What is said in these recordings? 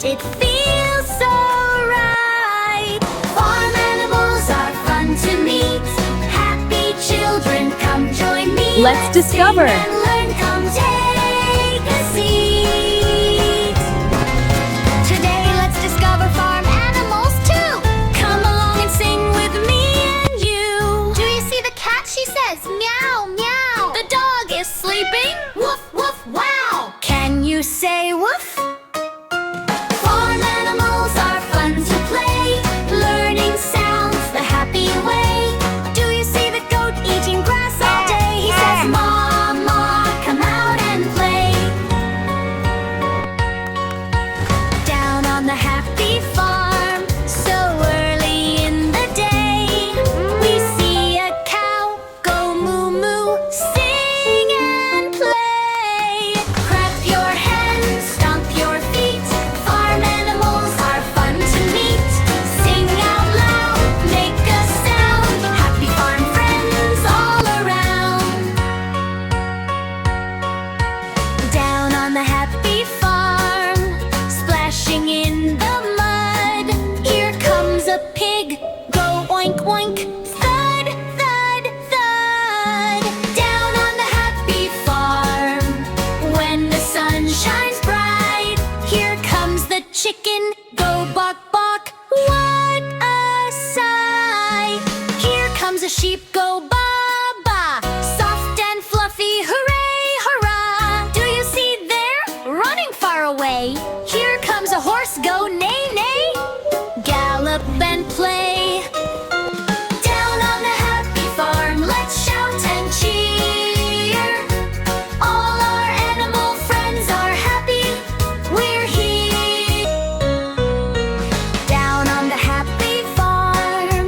it feels so right. Farm animals are fun to meet. Happy children, come join me. Let's discover. Sing and learn, come take a seat. Today let's discover farm animals too. Come along and sing with me and you. Do you see the cat? She says meow, meow. The dog is sleeping. Woof, woof, wow. Can you say woof? Farm animals are fun to play, learning sounds the happy way. Do you see the goat eating grass all day? He says, "Ma, ma, come out and play." Down on the happy farm, so early in the day, we see a cow go moo moo, sing and play. Clap your hands, stomp your feet. Farm animals are fun to meet. Sing out loud, make a sound. Happy farm friends all around. Down on the happy farm, splashing in the mud. Here comes a pig, go oink oink, thud, thud, thud. Down on the happy farm, when the sun shines bright, here comes the chicken, go bok bok, what a sight. Here comes a sheep, go ba ba, soft and fluffy, hooray, hurrah. Do you see there, running far away? Here comes a horse, go neigh, neigh, gallop and play. Down on the happy farm, let's shout and cheer. All our animal friends are happy, we're here. Down on the happy farm,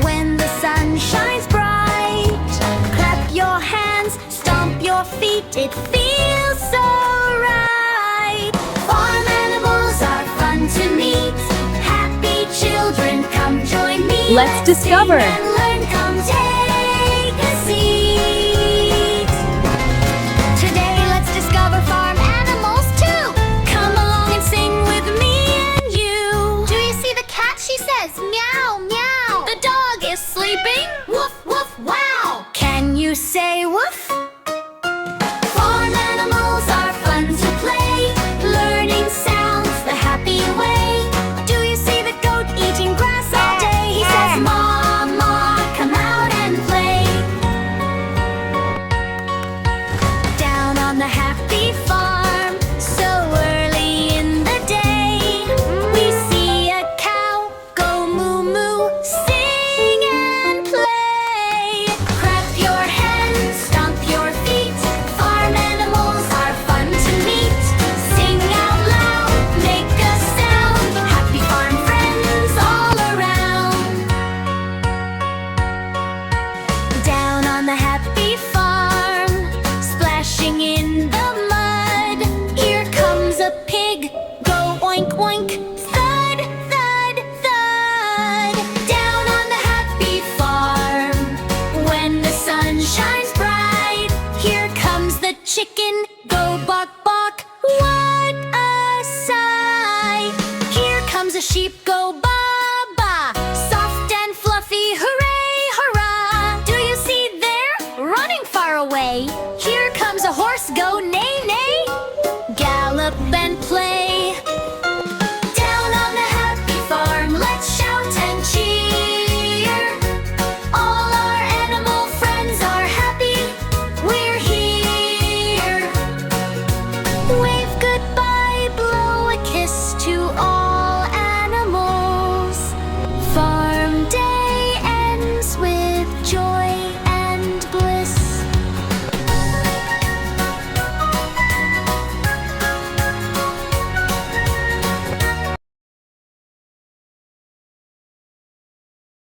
when the sun shines bright, clap your hands, stomp your feet, it feels so right. Farm animals are fun to meet. Happy children, come join me. Let's discover. Sing and learn, come take a seat. Today let's discover farm animals too. Come along and sing with me and you. Do you see the cat? She says meow, meow. The dog is sleeping. Woof, woof, wow. Can you say woof? Farm animals are fun to play, learning sounds the happy way. Do you see the goat eating grass all day? He says, "Ma, ma, come out and play." Down on the happy farm, so early in the day, we see a cow go moo moo, sing and play. Clap your hands, stomp your feet. Farm animals are fun to meet. Sing out loud, make a sound. Happy farm friends all around. Down on the happy farm, splashing in the mud. Here comes a pig, go oink oink, thud, thud, thud. Down on the happy farm, when the sun shines bright, here comes the chicken, go bok bok, what a sight. Here comes a sheep,